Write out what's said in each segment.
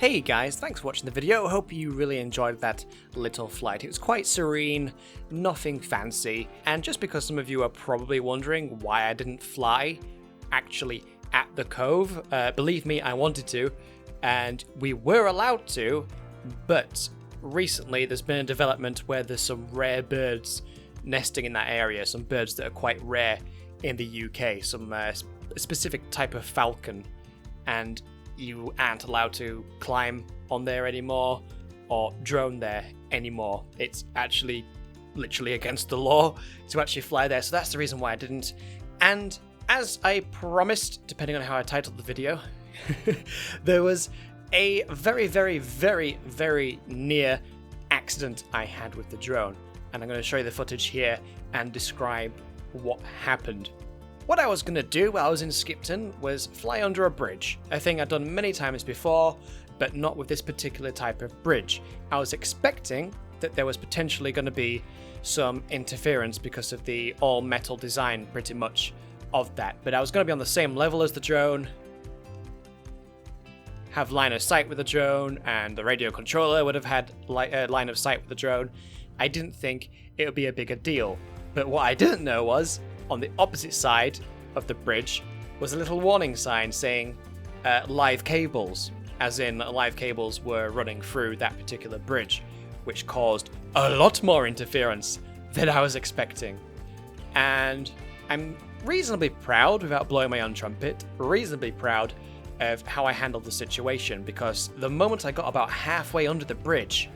Hey guys, thanks for watching the video. Hope you really enjoyed that little flight. It was quite serene, nothing fancy, and just because some of you are probably wondering why I didn't fly actually at the cove, believe me, I wanted to, and we were allowed to, but recently there's been a development where there's some rare birds nesting in that area, some birds that are quite rare in the UK, some specific type of falcon, and you aren't allowed to climb on there anymore or drone there anymore. It's actually literally against the law to actually fly there, so that's the reason why I didn't. And as I promised, depending on how I titled the video, there was a very, very, very, very near accident I had with the drone, and I'm going to show you the footage here and describe what happened. What I was going to do while I was in Skipton was fly under a bridge, a thing I'd done many times before, but not with this particular type of bridge. I was expecting that there was potentially going to be some interference because of the all-metal design, pretty much, of that, but I was going to be on the same level as the drone, have line of sight with the drone, and the radio controller would have had line of sight with the drone. I didn't think it would be a bigger deal, but what I didn't know was, on the opposite side of the bridge was a little warning sign saying live cables, as in live cables were running through that particular bridge, which caused a lot more interference than I was expecting. And I'm reasonably proud, without blowing my own trumpet, reasonably proud of how I handled the situation, because the moment I got about halfway under the bridge,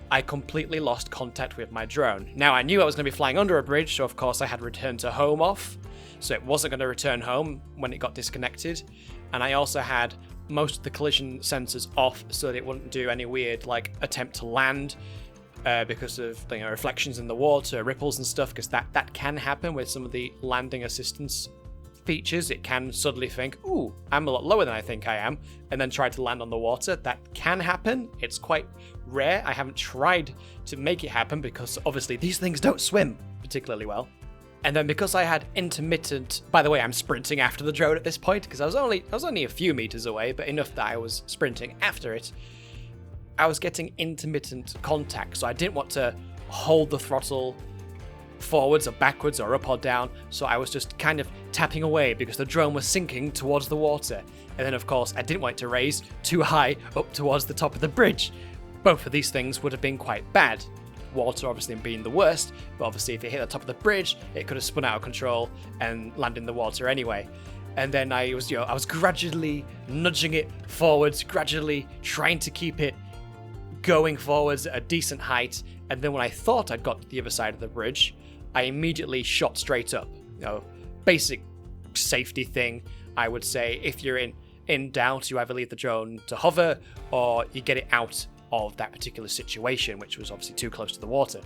I completely lost contact with my drone. Now, I knew I was going to be flying under a bridge, so of course I had returned to home off, so it wasn't going to return home when it got disconnected. And I also had most of the collision sensors off so that it wouldn't do any weird attempt to land because of reflections in the water, ripples and stuff, because that can happen with some of the landing assistance features. It can suddenly think, ooh, I'm a lot lower than I think I am, and then try to land on the water. That can happen. It's quite rare. I haven't tried to make it happen because obviously these things don't swim particularly well. And then because I had intermittent, by the way, I'm sprinting after the drone at this point because I was only a few meters away, but enough that I was sprinting after it. I was getting intermittent contact, so I didn't want to hold the throttle forwards or backwards or up or down, so I was just kind of tapping away because the drone was sinking towards the water. And then of course I didn't want it to raise too high up towards the top of the bridge. Both of these things would have been quite bad. Water obviously being the worst, but obviously if it hit the top of the bridge it could have spun out of control and landed in the water anyway. And then I was gradually nudging it forwards, gradually trying to keep it going forwards at a decent height, and then when I thought I'd got to the other side of the bridge, I immediately shot straight up. Basic safety thing, I would say. If you're in doubt, you either leave the drone to hover or you get it out of that particular situation, which was obviously too close to the water.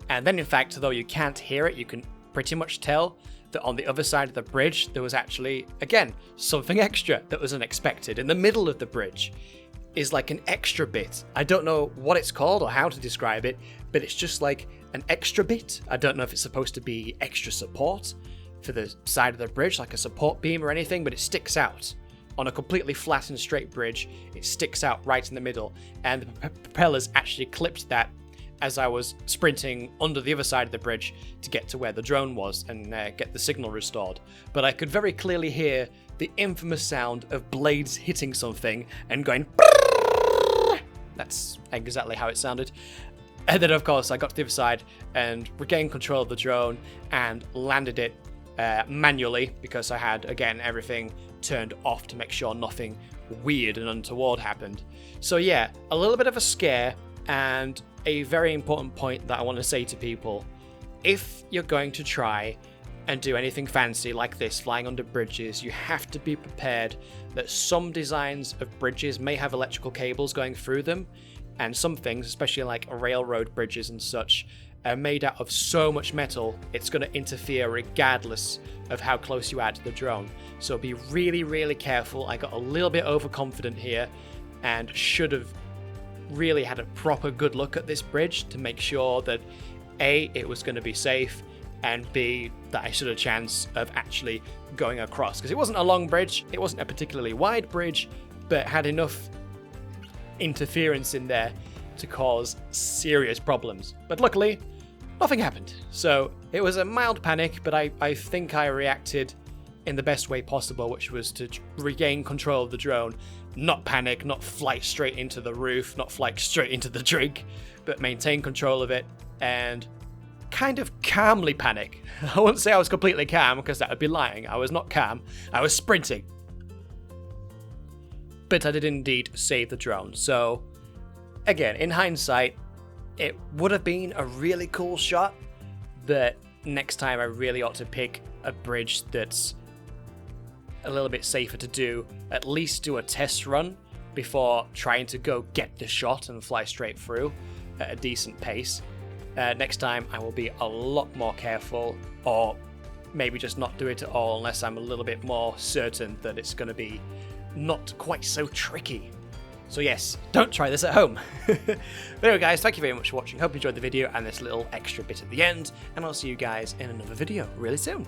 And then in fact, though you can't hear it, you can pretty much tell that on the other side of the bridge there was actually, again, something extra that was unexpected. In the middle of the bridge is like an extra bit. I don't know what it's called or how to describe it, but it's just like an extra bit. I don't know if it's supposed to be extra support for the side of the bridge, like a support beam or anything, but it sticks out. On a completely flat and straight bridge, it sticks out right in the middle, and the propellers actually clipped that as I was sprinting under the other side of the bridge to get to where the drone was and get the signal restored. But I could very clearly hear the infamous sound of blades hitting something and going. That's exactly how it sounded. And then of course I got to the other side and regained control of the drone and landed it manually because I had, again, everything turned off to make sure nothing weird and untoward happened. So yeah, a little bit of a scare, and a very important point that I want to say to people: if you're going to try and do anything fancy like this, flying under bridges, you have to be prepared that some designs of bridges may have electrical cables going through them, and some things, especially like railroad bridges and such, are made out of so much metal it's going to interfere regardless of how close you are to the drone. So be really, really careful. I got a little bit overconfident here and should have really had a proper good look at this bridge to make sure that A, it was going to be safe, and B, that I stood a chance of actually going across. Because it wasn't a long bridge, it wasn't a particularly wide bridge, but had enough interference in there to cause serious problems. But luckily, nothing happened. So it was a mild panic, but I think I reacted in the best way possible, which was to regain control of the drone, not panic, not fly straight into the roof, not fly straight into the drink, but maintain control of it and kind of calmly panic. I wouldn't say I was completely calm because that would be lying. I was not calm. I was sprinting. But I did indeed save the drone. So again, in hindsight, it would have been a really cool shot, but next time I really ought to pick a bridge that's a little bit safer to do, at least do a test run before trying to go get the shot and fly straight through at a decent pace. Next time I will be a lot more careful, or maybe just not do it at all unless I'm a little bit more certain that it's going to be not quite so tricky. So yes, don't try this at home. But anyway guys, thank you very much for watching. Hope you enjoyed the video and this little extra bit at the end, and I'll see you guys in another video really soon.